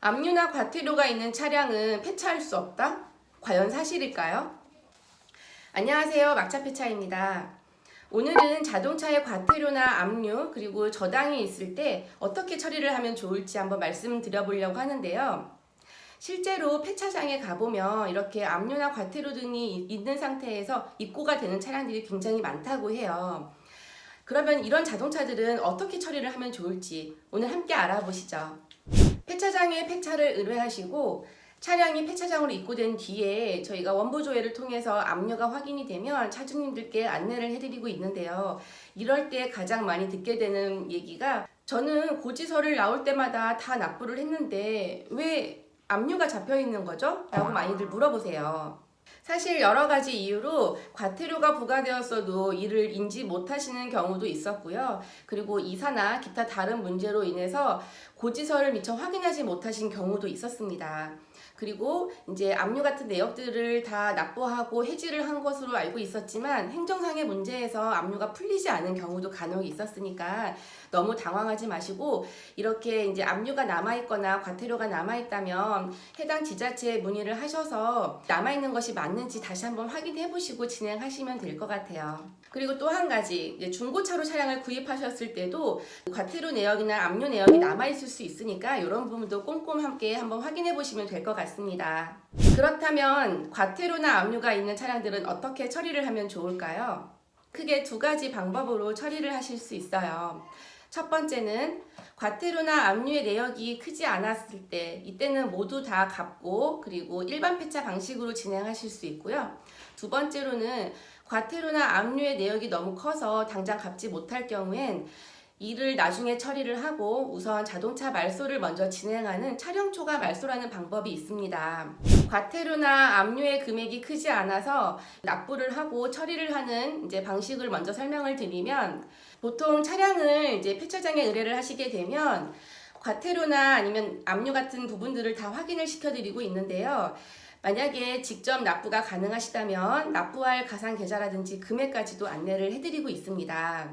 압류나 과태료가 있는 차량은 폐차할 수 없다? 과연 사실일까요? 안녕하세요. 막차폐차입니다. 오늘은 자동차의 과태료나 압류 그리고 저당이 있을 때 어떻게 처리를 하면 좋을지 한번 말씀드려보려고 하는데요. 실제로 폐차장에 가보면 이렇게 압류나 과태료 등이 있는 상태에서 입고가 되는 차량들이 굉장히 많다고 해요. 그러면 이런 자동차들은 어떻게 처리를 하면 좋을지 오늘 함께 알아보시죠. 폐차장에 폐차를 의뢰하시고 차량이 폐차장으로 입고된 뒤에 저희가 원부조회를 통해서 압류가 확인이 되면 차주님들께 안내를 해드리고 있는데요. 이럴 때 가장 많이 듣게 되는 얘기가 저는 고지서를 나올 때마다 다 납부를 했는데 왜 압류가 잡혀 있는 거죠? 라고 많이들 물어보세요. 사실 여러 가지 이유로 과태료가 부과되었어도 이를 인지 못하시는 경우도 있었고요. 그리고 이사나 기타 다른 문제로 인해서 고지서를 미처 확인하지 못하신 경우도 있었습니다. 그리고 이제 압류 같은 내역들을 다 납부하고 해지를 한 것으로 알고 있었지만 행정상의 문제에서 압류가 풀리지 않은 경우도 간혹 있었으니까 너무 당황하지 마시고 이렇게 이제 압류가 남아있거나 과태료가 남아있다면 해당 지자체에 문의를 하셔서 남아있는 것이 맞는지 다시 한번 확인해 보시고 진행하시면 될 것 같아요. 그리고 또 한 가지 중고차로 차량을 구입하셨을 때도 과태료 내역이나 압류 내역이 남아있을 수 있으니까 이런 부분도 꼼꼼 함께 한번 확인해 보시면 될 것 같습니다. 그렇다면 과태료나 압류가 있는 차량들은 어떻게 처리를 하면 좋을까요? 크게 두 가지 방법으로 처리를 하실 수 있어요. 첫 번째는 과태료나 압류의 내역이 크지 않았을 때 이때는 모두 다 갚고 그리고 일반 폐차 방식으로 진행하실 수 있고요. 두 번째로는 과태료나 압류의 내역이 너무 커서 당장 갚지 못할 경우엔 이를 나중에 처리를 하고 우선 자동차 말소를 먼저 진행하는 차량 초과 말소라는 방법이 있습니다. 과태료나 압류의 금액이 크지 않아서 납부를 하고 처리를 하는 이제 방식을 먼저 설명을 드리면 보통 차량을 이제 폐차장에 의뢰를 하시게 되면 과태료나 아니면 압류 같은 부분들을 다 확인을 시켜드리고 있는데요. 만약에 직접 납부가 가능하시다면 납부할 가상 계좌라든지 금액까지도 안내를 해드리고 있습니다.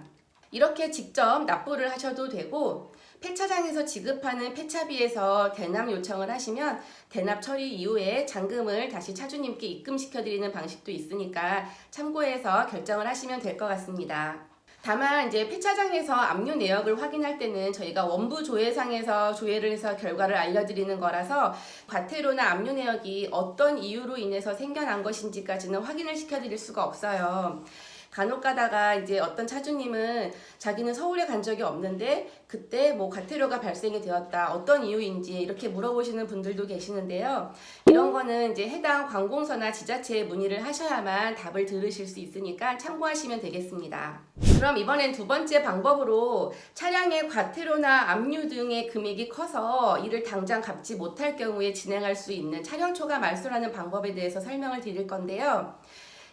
이렇게 직접 납부를 하셔도 되고 폐차장에서 지급하는 폐차비에서 대납 요청을 하시면 대납 처리 이후에 잔금을 다시 차주님께 입금시켜드리는 방식도 있으니까 참고해서 결정을 하시면 될 것 같습니다. 다만 이제 폐차장에서 압류 내역을 확인할 때는 저희가 원부 조회상에서 조회를 해서 결과를 알려드리는 거라서 과태료나 압류 내역이 어떤 이유로 인해서 생겨난 것인지까지는 확인을 시켜드릴 수가 없어요. 간혹 가다가 이제 어떤 차주님은 자기는 서울에 간 적이 없는데 그때 뭐 과태료가 발생이 되었다. 어떤 이유인지 이렇게 물어보시는 분들도 계시는데요. 이런 거는 이제 해당 관공서나 지자체에 문의를 하셔야만 답을 들으실 수 있으니까 참고하시면 되겠습니다. 그럼 이번엔 두 번째 방법으로 차량의 과태료나 압류 등의 금액이 커서 이를 당장 갚지 못할 경우에 진행할 수 있는 차량 초과 말소라는 방법에 대해서 설명을 드릴 건데요.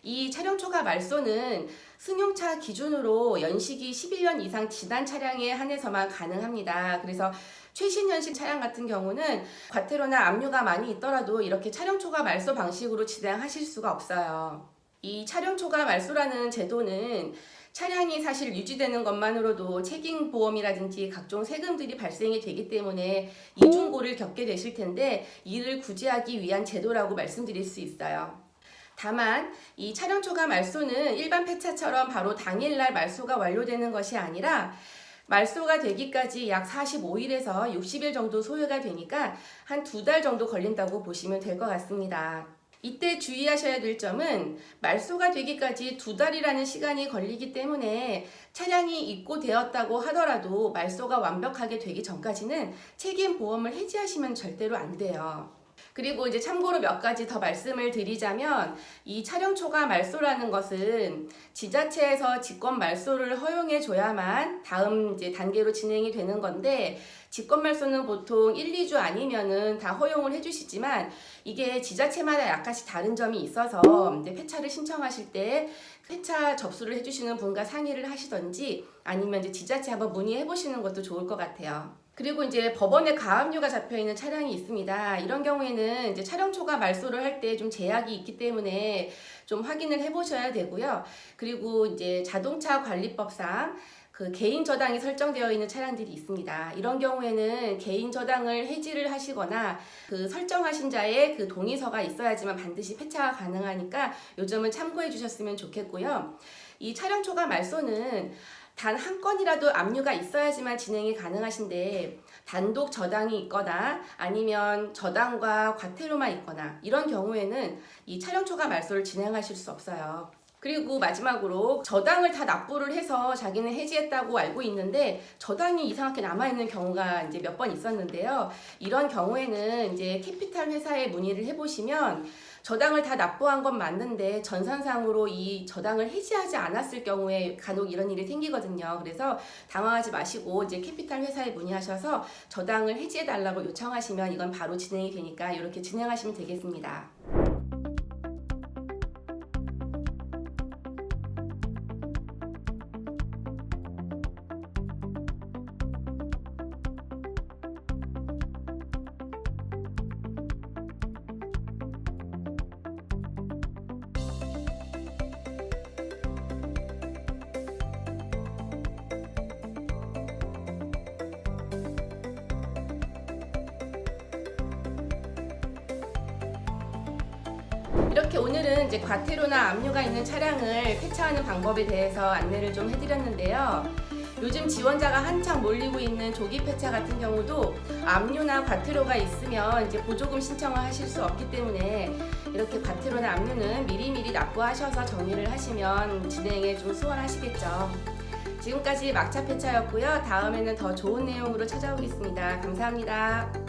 이 차량 초과 말소는 승용차 기준으로 연식이 11년 이상 지난 차량에 한해서만 가능합니다. 그래서 최신 연식 차량 같은 경우는 과태료나 압류가 많이 있더라도 이렇게 차량 초과 말소 방식으로 진행하실 수가 없어요. 이 차량 초과 말소라는 제도는 차량이 사실 유지되는 것만으로도 책임보험이라든지 각종 세금들이 발생이 되기 때문에 이중고를 겪게 되실 텐데 이를 구제하기 위한 제도라고 말씀드릴 수 있어요. 다만 이 차량 초과 말소는 일반 폐차처럼 바로 당일날 말소가 완료되는 것이 아니라 말소가 되기까지 약 45일에서 60일 정도 소요가 되니까 한 2달 정도 걸린다고 보시면 될 것 같습니다. 이때 주의하셔야 될 점은 말소가 되기까지 2달이라는 시간이 걸리기 때문에 차량이 입고되었다고 하더라도 말소가 완벽하게 되기 전까지는 책임보험을 해지하시면 절대로 안 돼요. 그리고 이제 참고로 몇 가지 더 말씀을 드리자면 이 차량 초과 말소라는 것은 지자체에서 직권 말소를 허용해 줘야만 다음 이제 단계로 진행이 되는 건데 직권 말소는 보통 1, 2주 아니면은 다 허용을 해주시지만 이게 지자체마다 약간씩 다른 점이 있어서 이제 폐차를 신청하실 때 폐차 접수를 해주시는 분과 상의를 하시던지 아니면 이제 지자체 한번 문의해 보시는 것도 좋을 것 같아요. 그리고 이제 법원에 가압류가 잡혀 있는 차량이 있습니다. 이런 경우에는 이제 차량 초과 말소를 할 때 좀 제약이 있기 때문에 좀 확인을 해 보셔야 되고요. 그리고 이제 자동차 관리법상 그 개인 저당이 설정되어 있는 차량들이 있습니다. 이런 경우에는 개인 저당을 해지를 하시거나 그 설정하신 자의 그 동의서가 있어야지만 반드시 폐차가 가능하니까 요 점은 참고해 주셨으면 좋겠고요. 이 차량 초과 말소는 단 한 건이라도 압류가 있어야지만 진행이 가능하신데 단독 저당이 있거나 아니면 저당과 과태료만 있거나 이런 경우에는 이 차량 초과 말소를 진행하실 수 없어요. 그리고 마지막으로 저당을 다 납부를 해서 자기는 해지했다고 알고 있는데 저당이 이상하게 남아있는 경우가 이제 몇 번 있었는데요. 이런 경우에는 이제 캐피탈 회사에 문의를 해보시면 저당을 다 납부한 건 맞는데 전산상으로 이 저당을 해지하지 않았을 경우에 간혹 이런 일이 생기거든요. 그래서 당황하지 마시고 이제 캐피탈 회사에 문의하셔서 저당을 해지해달라고 요청하시면 이건 바로 진행이 되니까 이렇게 진행하시면 되겠습니다. 이렇게 오늘은 이제 과태료나 압류가 있는 차량을 폐차하는 방법에 대해서 안내를 좀 해드렸는데요. 요즘 지원자가 한창 몰리고 있는 조기 폐차 같은 경우도 압류나 과태료가 있으면 이제 보조금 신청을 하실 수 없기 때문에 이렇게 과태료나 압류는 미리미리 납부하셔서 정리를 하시면 진행에 좀 수월하시겠죠. 지금까지 막차 폐차였고요. 다음에는 더 좋은 내용으로 찾아오겠습니다. 감사합니다.